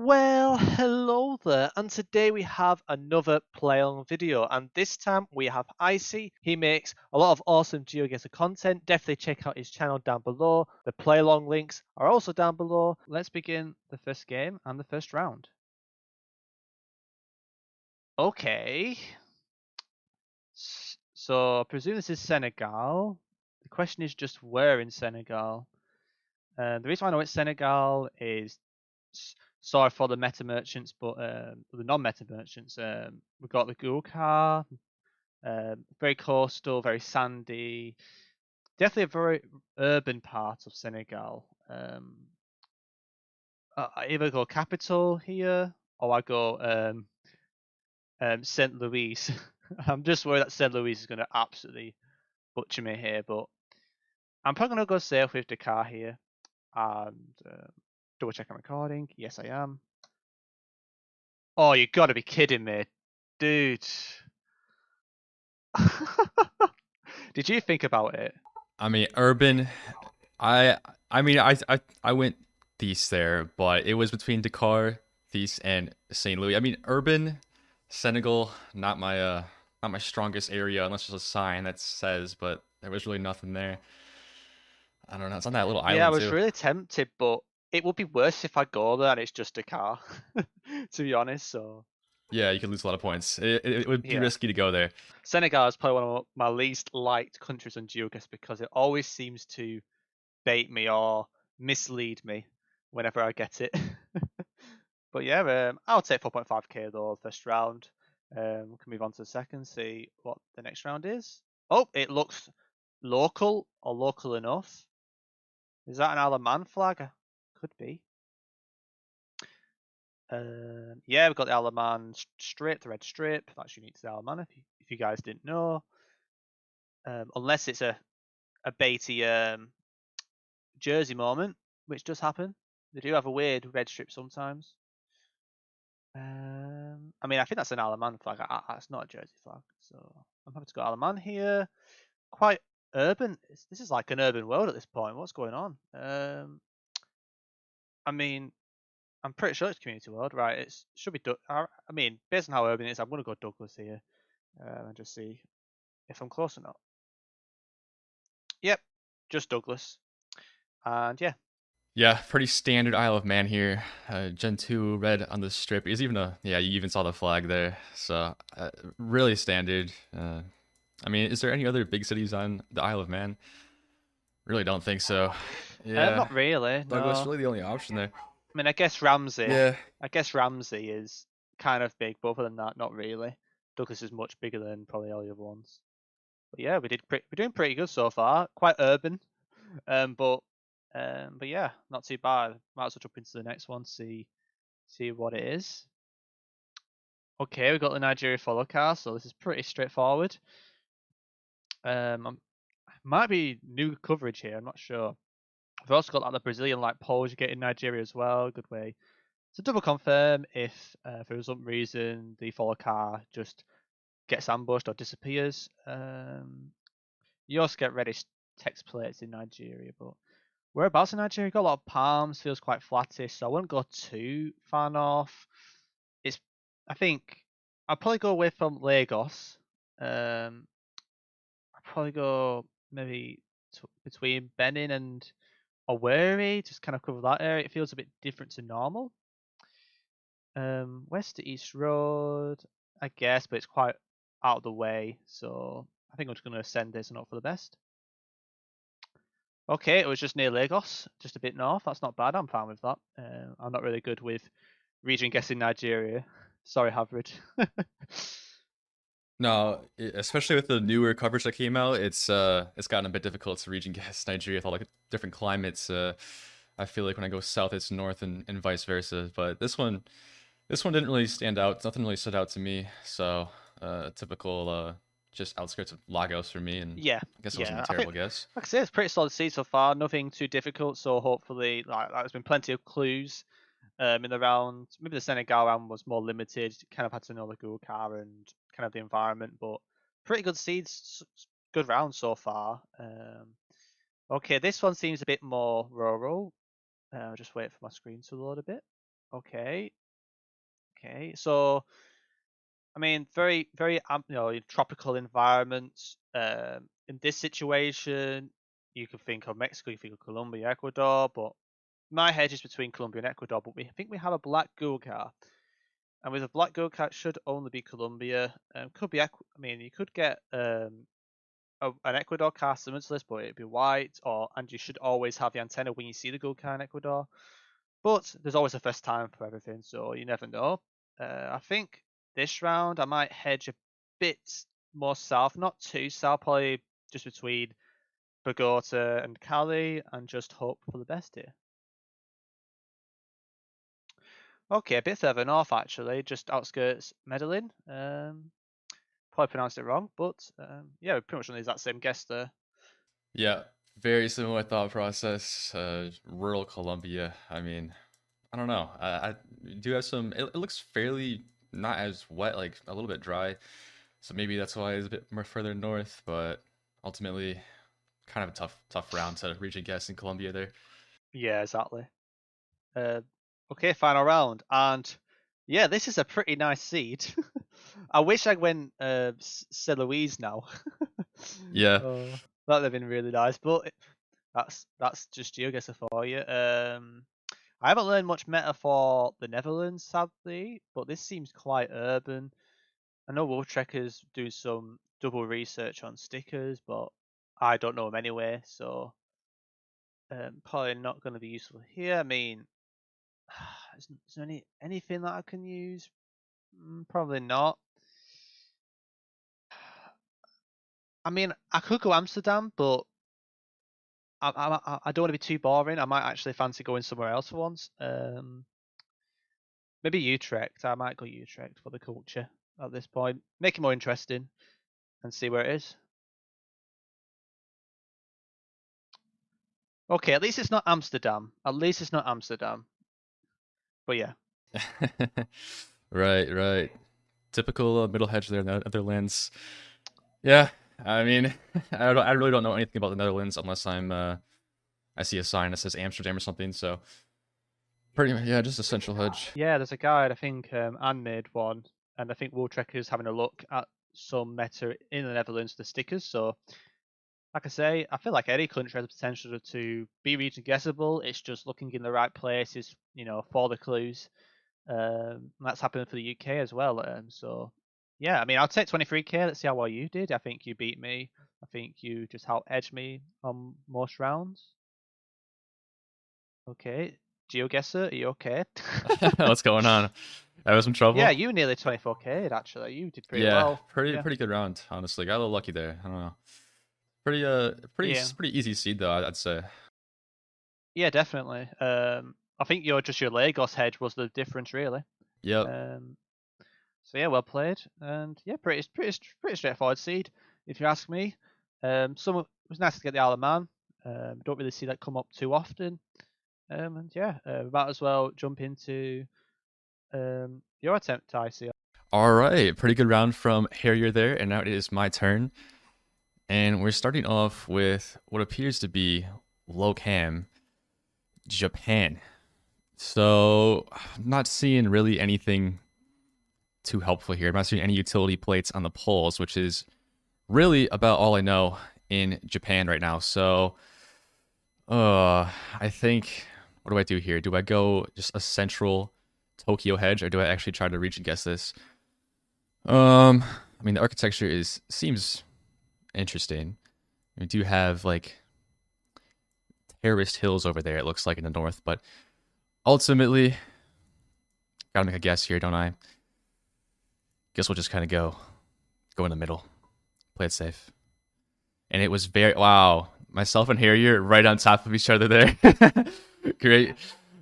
Well, hello there, and today we have another play along video, and this time we have Icy. He makes a lot of awesome GeoGuessr content. Definitely check out his channel down below. The play along links are also down below. Let's begin the first game and the first round. Okay. So I presume this is Senegal. The question is just where in Senegal. The reason why I know it's Senegal is sorry for the meta merchants, but the non-meta merchants. We've got the Gulkar, very coastal, very sandy. Definitely a very urban part of Senegal. I either go capital here or I go Saint Louis. I'm just worried that Saint Louis is going to absolutely butcher me here, but I'm probably going to go safe with Dakar here and double check I'm recording. Yes, I am. Oh, you got to be kidding me, dude. Did you think about it? I mean, urban. I I mean, I went Thies there, but it was between Dakar, Thies, and St. Louis. I mean, urban Senegal, not my strongest area unless there's a sign that says, but there was really nothing there. I don't know. It's on that little Yeah, I island was too. really tempted, but it would be worse if I go there and it's just a car, to be honest. So, Yeah, you could lose a lot of points. It would be yeah. risky to go there. Senegal is probably one of my least liked countries on GeoGuessr because it always seems to bait me or mislead me whenever I get it. But yeah, I'll take 4.5k though, first round. We can move on to the second, see what the next round is. Oh, it looks local or local enough. Is that an Alaman flag? Could be. Yeah, we've got the Alaman strip, the red strip. That's unique to the Alaman, if you guys didn't know. Unless it's a Beatty jersey moment, which does happen. They do have a weird red strip sometimes. I mean, I think that's an Alaman flag. It's not a jersey flag, so I'm happy to go Alaman here. Quite urban. This is like an urban world at this point. What's going on? I mean, I'm pretty sure it's community world, right? It should be. I mean, based on how urban it is, I'm gonna go Douglas here and just see if I'm close or not. Yep, just Douglas. And yeah, Yeah, pretty standard Isle of Man here. Gen 2 red on the strip. Is even yeah, you even saw the flag there. So really standard. I mean, is there any other big cities on the Isle of Man? Really don't think so. Yeah, not really. Douglas No, really the only option there. I mean, I guess Ramsey. Yeah, I guess Ramsey is kind of big, but other than that, not really. Douglas is much bigger than probably all the other ones. But yeah, we're doing pretty good so far. Quite urban, but yeah, not too bad. Might as well jump into the next one, see what it is. Okay, we've got the Nigeria follow car, so this is pretty straightforward. Might be new coverage here. I'm not sure. We've also got like the Brazilian like polls you get in Nigeria as well. Good way to double confirm if for some reason the follow car just gets ambushed or disappears. You also get reddish text plates in Nigeria, but whereabouts in Nigeria? Got a lot of palms, feels quite flattish, so I wouldn't go too far north. It's, I think, I'll probably go away from Lagos. I'll probably go maybe between Benin and Owerri, just kind of cover that area. It feels a bit different to normal. West to East Road, I guess, but it's quite out of the way, so I think I'm just going to send this and hope for the best. Okay, it was just near Lagos, just a bit north. That's not bad. I'm fine with that. I'm not really good with region guessing Nigeria. Sorry, Havrid. no, especially with the newer coverage that came out, it's gotten a bit difficult to region guess Nigeria with all the different climates. I feel like when I go south, it's north and vice versa. But this one didn't really stand out. Nothing really stood out to me. So typical just outskirts of Lagos for me, and Yeah, I guess it wasn't a yeah. I think, terrible guess. like I say, it's pretty solid seed so far. Nothing too difficult. So hopefully, like there's been plenty of clues in the round. Maybe the Senegal round was more limited. Kind of had to know the Gulkar and kind of the environment, but pretty good seeds. Good round so far. Okay, this one seems a bit more rural. I'll just wait for my screen to load a bit. Okay. Okay. So I mean, very, very, tropical environments. In this situation, you could think of Mexico, you think of Colombia, Ecuador, but my hedge is between Colombia and Ecuador. But we think we have a black Google car, and with a black Google car, it should only be Colombia. Could be, I mean, you could get an Ecuador car similar to this, but it'd be white, and you should always have the antenna when you see the Google car in Ecuador. But there's always a first time for everything, so you never know. I think this round I might hedge a bit more south, not too south, probably just between Bogota and Cali, and just hope for the best here. Okay, a bit further north actually, just outskirts Medellin. Probably pronounced it wrong, but yeah, we pretty much only that same guess there. Yeah, very similar thought process. Rural Colombia. I mean, I don't know. I do have some. It looks fairly not as wet, like a little bit dry. So maybe that's why it's a bit more further north. But ultimately, kind of a tough round to reach a guess in Colombia there. Yeah, exactly. Uh, okay, final round, and yeah, this is a pretty nice seed. I wish I went St. Louise now. Yeah. Oh, that'd have been really nice, but that's just GeoGuessr for you. I haven't learned much meta for the Netherlands, sadly, but this seems quite urban. I know Wolf Trekker's doing some double research on stickers, but I don't know them anyway, so probably not going to be useful here. I mean, is there anything that I can use? Probably not. I mean, I could go Amsterdam, but I don't want to be too boring. I might actually fancy going somewhere else for once. Maybe Utrecht. I might go Utrecht for the culture at this point. Make it more interesting and see where it is. Okay, at least it's not Amsterdam. At least it's not Amsterdam. But yeah. Right, right. Typical middle hedge there in the Netherlands. Yeah, I mean, I really don't know anything about the Netherlands unless I see a sign that says Amsterdam or something. So pretty much, yeah, just a central hedge. Yeah, there's a guide, I think Anne made one, and I think Wool Trekker's having a look at some meta in the Netherlands for the stickers. So, like I say, I feel like any country has the potential to be region guessable. It's just looking in the right places, for the clues. That's happened for the UK as well. So, yeah, I mean, I'll take 23k. Let's see how well you did. I think you beat me. I think you just helped edge me on most rounds. Okay, GeoGuessr, are you okay? What's going on? I was some Yeah, trouble. you nearly 24k actually. You did pretty Yeah, well. Yeah. pretty good round, honestly. Got a little lucky there. I don't know. Yeah. Pretty easy seed though, I'd say. Yeah, definitely. I think your Lagos hedge was the difference really. Yep. Um, so yeah, well played, and yeah, pretty straightforward seed, if you ask me. It was nice to get the Isle of Man. Don't really see that come up too often. And yeah, we might as well jump into your attempt, IC. All right, pretty good round from Harrier there, and now it is my turn. And we're starting off with what appears to be Lokam, Japan. So I'm not seeing really anything too helpful here. I'm not seeing any utility plates on the poles, which is really about all I know in Japan right now. So, I think what do I do here? Do I go just a central Tokyo hedge, or do I actually try to reach and guess this? I mean the architecture is seems interesting. We do have like terraced hills over there. It looks like in the north, but ultimately, gotta make a guess here, don't I? Guess we'll just kind of go in the middle, play it safe. And it was very wow. Myself and Harrier right on top of each other there. Great.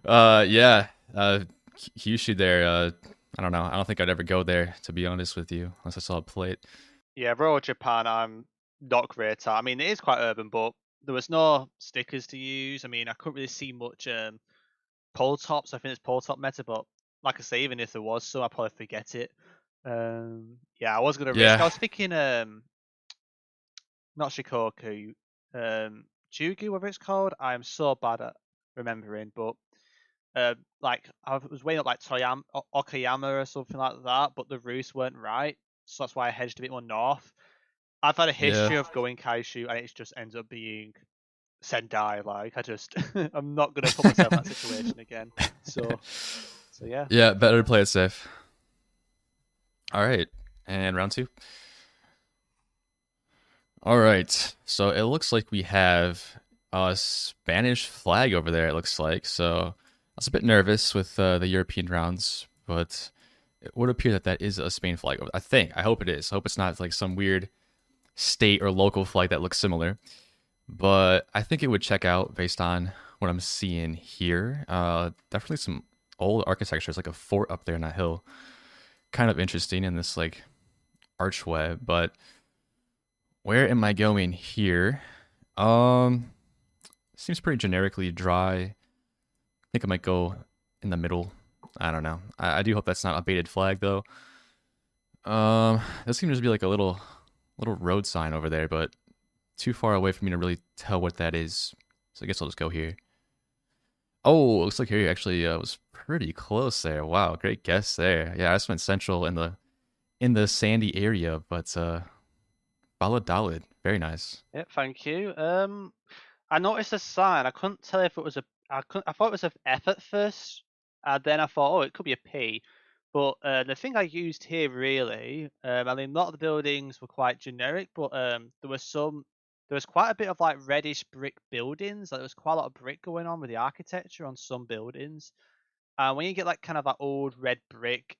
Yeah. Kyushu there. I don't know. I don't think I'd ever go there to be honest with you, unless I saw a plate. Yeah, rural Japan, I'm not great at. I mean, it is quite urban, but there was no stickers to use. I mean, I couldn't really see much pole tops. I think it's pole top meta, but like I say, even if there was some, I'd probably forget it. Yeah, I was gonna risk. Yeah. I was thinking not Shikoku, Jugu, whatever it's called. I am so bad at remembering, but like I was weighing up like Okayama or something like that, but the routes weren't right, so that's why I hedged a bit more north. I've had a Yeah. history of going Kaishu, and it just ends up being Sendai. Like I just, I'm not gonna put myself in that situation again. So yeah. Yeah, better to play it safe. All right, and round two. All right, so it looks like we have a Spanish flag over there. It looks like so. I was a bit nervous with the European rounds, but it would appear that that is a Spain flag. I think. I hope it is. I hope it's not like some weird state or local flag that looks similar. But I think it would check out based on what I'm seeing here. Definitely some old architecture. There's like a fort up there in that hill. Kind of interesting in this like archway, but where am I going here? Seems pretty generically dry. I think I might go in the middle. I don't know. I do hope that's not a baited flag though. This seems to be like a little road sign over there, but too far away for me to really tell what that is. So I guess I'll just go here. Oh, looks like here actually was pretty close there. Wow, great guess there. Yeah, I just went central in the sandy area, but Valladolid, very nice. Yeah, thank you. I noticed a sign. I couldn't tell if it was a. I thought it was an F at first, and then I thought, oh, it could be a P. But the thing I used here really, I mean, a lot of the buildings were quite generic, but there was quite a bit of like reddish brick buildings. Like there was quite a lot of brick going on with the architecture on some buildings. And when you get like kind of that old red brick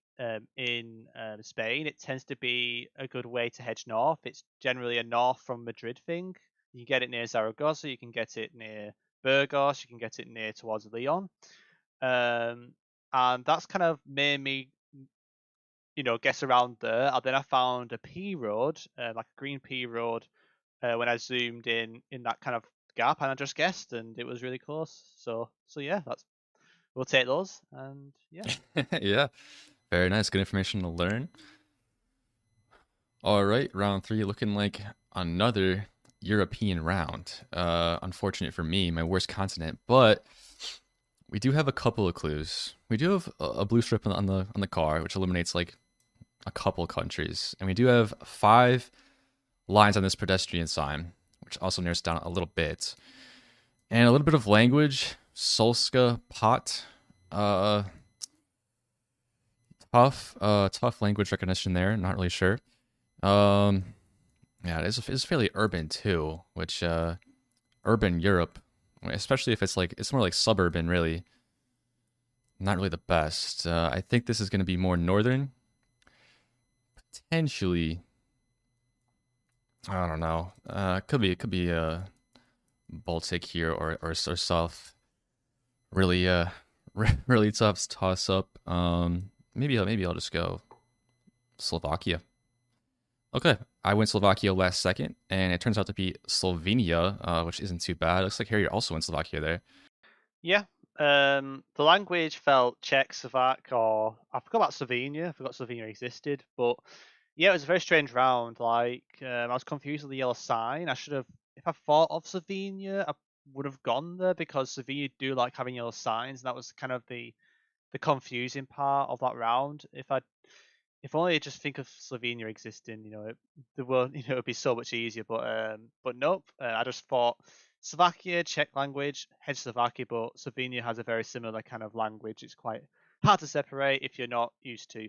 in Spain, it tends to be a good way to hedge north. It's generally a north from Madrid thing. You can get it near Zaragoza, you can get it near Burgos, you can get it near towards Leon. And that's kind of made me, guess around there. And then I found a P road, like a green P road, when I zoomed in that kind of gap, and I just guessed, and it was really close. So yeah, we'll take those, and yeah. Yeah, very nice. Good information to learn. All right, round three, looking like another European round. Unfortunate for me, my worst continent, but we do have a couple of clues. We do have a blue strip on the car, which eliminates like a couple countries, and we do have 5 lines on this pedestrian sign, which also narrows down a little bit, and a little bit of language. Solska pot. Tough language recognition there. Not really sure. Um, yeah, it's fairly urban too, which urban Europe, especially if it's more like suburban, really, not really the best. I think this is going to be more northern, potentially. I don't know. It could be Baltic here or south. Really really tough toss up. Maybe I'll just go Slovakia. Okay, I went Slovakia last second, and it turns out to be Slovenia, which isn't too bad. Looks like Harry also went Slovakia there. Yeah. The language felt Czech, Slovak, or I forgot about Slovenia. I forgot Slovenia existed, but yeah, it was a very strange round. Like, I was confused with the yellow sign. I should have, if I thought of Slovenia, I would have gone there because Slovenia do like having yellow signs, and that was kind of the confusing part of that round. If only I just think of Slovenia existing, the world, it'd be so much easier. But nope. I just thought Slovakia, Czech language, head Slovakia, but Slovenia has a very similar kind of language. It's quite hard to separate if you're not used to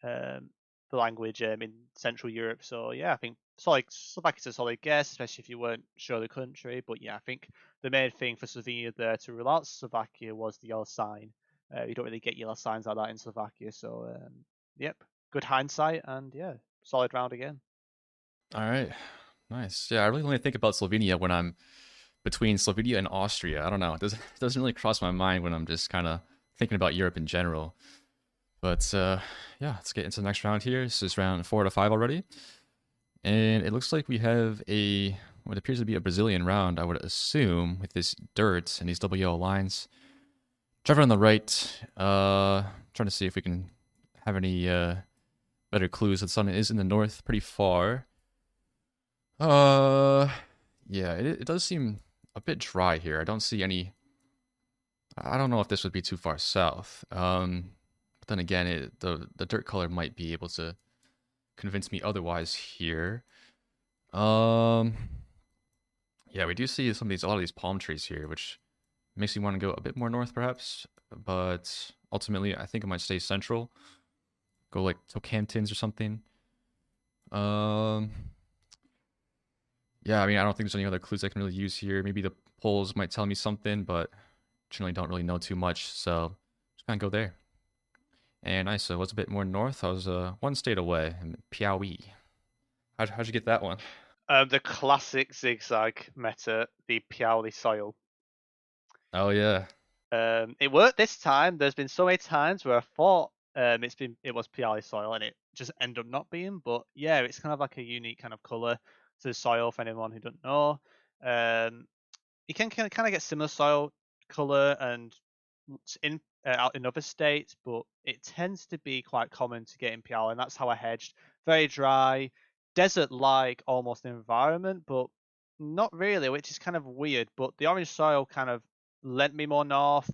um, the language in Central Europe. So yeah, I think Slovakia's a solid guess, especially if you weren't sure of the country. But yeah, I think the main thing for Slovenia there to rule out Slovakia was the yellow sign. You don't really get yellow signs like that in Slovakia. So yep, good hindsight, and yeah, solid round again. All right, nice. Yeah, I really only think about Slovenia when I'm between Slovenia and Austria. I don't know. It doesn't really cross my mind when I'm just kind of thinking about Europe in general. But yeah, let's get into the next round here. This is round 4 out of 5 already. And it looks like we have what appears to be a Brazilian round, I would assume, with this dirt and these double yellow lines. Driver on the right, trying to see if we can have any better clues. The sun is in the north, pretty far. Yeah, it does seem a bit dry here. I don't see I don't know if this would be too far south. But then again, the dirt color might be able to convince me otherwise here. Um, yeah, we do see a lot of these palm trees here, which makes me want to go a bit more north, perhaps. But ultimately, I think I might stay central. Go like Tocantins or something. Um, yeah, I mean, I don't think there's any other clues I can really use here. Maybe the polls might tell me something, but generally don't really know too much, so just gonna go there. And I was a bit more north. I was one state away in Piauí. How'd you get that one? The classic zigzag meta, the Piaoli soil. Oh yeah. It worked this time. There's been so many times where I thought it was Piali soil and it just ended up not being. But yeah, it's kind of like a unique kind of color to the soil for anyone who don't know. Um, you can kind of get similar soil color and in out in other states, but it tends to be quite common to get in Piali, and that's how I hedged. Very dry, desert-like almost environment, but not really, which is kind of weird. But the orange soil kind of lent me more north.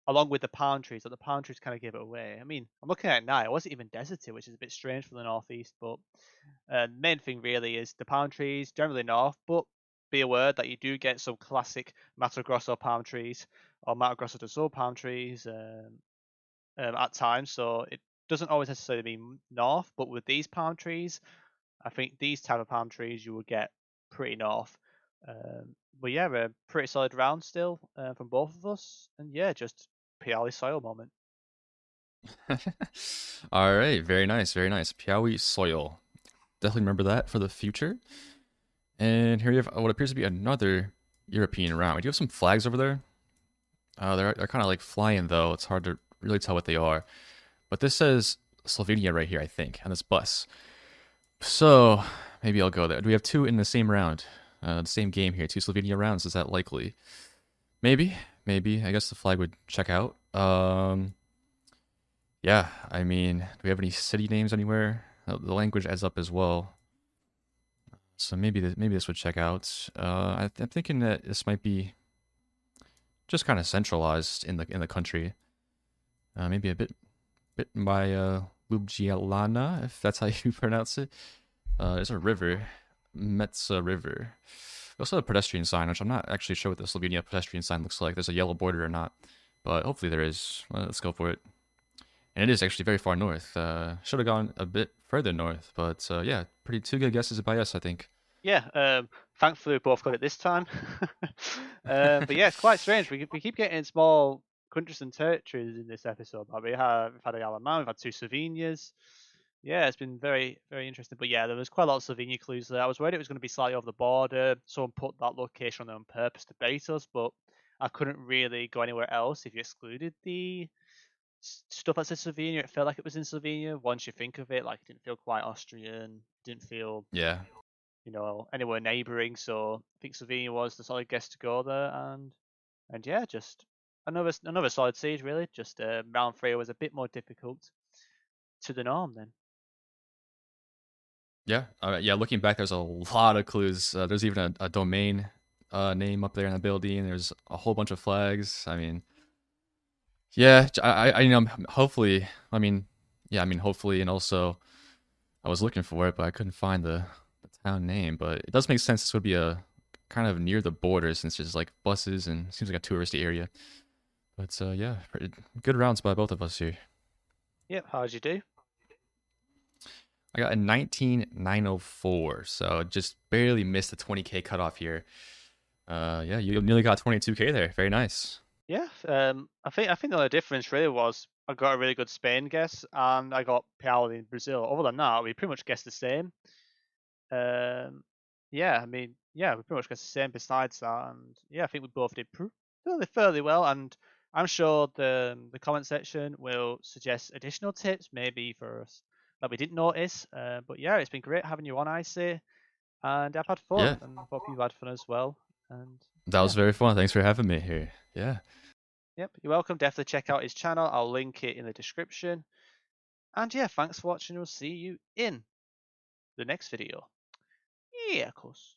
Along with the palm trees, but the palm trees kind of gave it away. I mean, I'm looking at it now; it wasn't even deserty, which is a bit strange for the northeast. But main thing really is the palm trees, generally north, but be aware that you do get some classic Mato Grosso palm trees or Mato Grosso do Sul palm trees at times. So it doesn't always necessarily mean north, but with these palm trees, I think these type of palm trees you will get pretty north. But yeah, a pretty solid round still from both of us, and yeah, just purely soil moment. All right, very nice, very nice. Piauí soil. Definitely remember that for the future. And here you have what appears to be another European round. We do have some flags over there. They're kind of like flying though. It's hard to really tell what they are. But this says Slovenia right here, I think, on this bus. So maybe I'll go there. Do we have two in the same round? The same game here, two Slovenia rounds. Is that likely? Maybe, maybe. I guess the flag would check out. Yeah. I mean, do we have any city names anywhere? The language adds up as well. So maybe this would check out. I'm thinking that this might be just kind of centralized in the country. Maybe a bit by Ljubljana, if that's how you pronounce it. There's a river, Metsa River. We also have a pedestrian sign, which I'm not actually sure what the Slovenia pedestrian sign looks like. There's a yellow border or not, but hopefully there is. Let's go for it. And it is actually very far north. Should have gone a bit further north, but yeah, pretty two good guesses by us, I think. Yeah, thankfully we both got it this time. But yeah, it's quite strange. We keep getting small countries and territories in this episode. Like we've had a Alaman, we've had two Slovenias. Yeah, it's been very, very interesting. But yeah, there was quite a lot of Slovenia clues there. I was worried it was going to be slightly over the border. Someone put that location on there on purpose to bait us, but I couldn't really go anywhere else if you excluded the stuff that said Slovenia. It felt like it was in Slovenia. Once you think of it, like it didn't feel quite Austrian, didn't feel Yeah. anywhere neighbouring. So I think Slovenia was the solid guess to go there, and yeah, just another solid siege really. Just round three was a bit more difficult to the norm then. Yeah. Yeah. Looking back, there's a lot of clues. There's even a domain name up there in the building. There's a whole bunch of flags. I mean, yeah. Hopefully. I mean, yeah. I mean, hopefully, and also, I was looking for it, but I couldn't find the town name. But it does make sense. This would be a kind of near the border since there's like buses and seems like a touristy area. But yeah, good rounds by both of us here. Yep, how'd you do? I got a 19,904, so just barely missed the 20K cutoff here. Yeah, you nearly got 22K there. Very nice. Yeah, I think the only difference really was I got a really good Spain guess and I got Piauí in Brazil. Other than that, we pretty much guessed the same. Um, yeah, I mean, yeah, we pretty much guessed the same besides that, and yeah, I think we both did fairly well. And I'm sure the comment section will suggest additional tips maybe for us that we didn't notice. But yeah, it's been great having you on, Icy, and I've had Yeah, fun, and hope you've had fun as well. And that was yeah. very fun. Thanks for having me here. Yeah. Yep, you're welcome. Definitely check out his channel. I'll link it in the description. And yeah, thanks for watching. We'll see you in the next video. Yeah, of course.